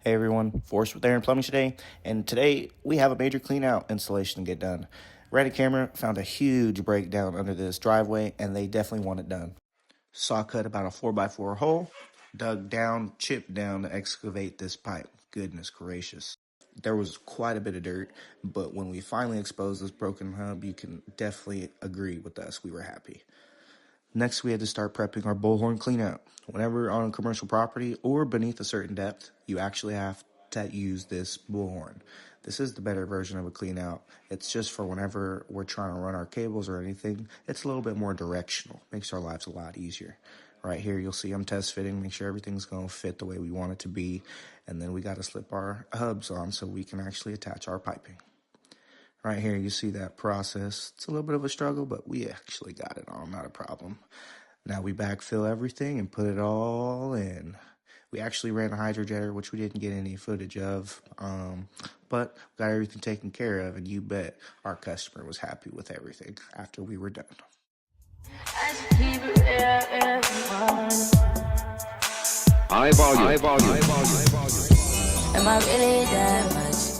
Hey everyone, Forrest with Aaron Plumbing today, and today we have a major clean out installation to get done. Reddit camera found a huge breakdown under this driveway, and they definitely want it done. Saw cut about a 4x4 hole, dug down, chipped down to excavate this pipe. Goodness gracious. There was quite a bit of dirt, but when we finally exposed this broken hub, you can definitely agree with us, we were happy. Next, we had to start prepping our bullhorn cleanout. Whenever on a commercial property or beneath a certain depth, you actually have to use this bullhorn. This is the better version of a cleanout. It's just for whenever we're trying to run our cables or anything. It's a little bit more directional. Makes our lives a lot easier. Right here, you'll see I'm test fitting, make sure everything's going to fit the way we want it to be. And then we got to slip our hubs on so we can actually attach our piping. Right here, you see that process. It's a little bit of a struggle, but we actually got it on, not a problem. Now we backfill everything and put it all in. We actually ran a hydrojetter, which we didn't get any footage of, but got everything taken care of, and you bet our customer was happy with everything after we were done. High volume. Am I really that much?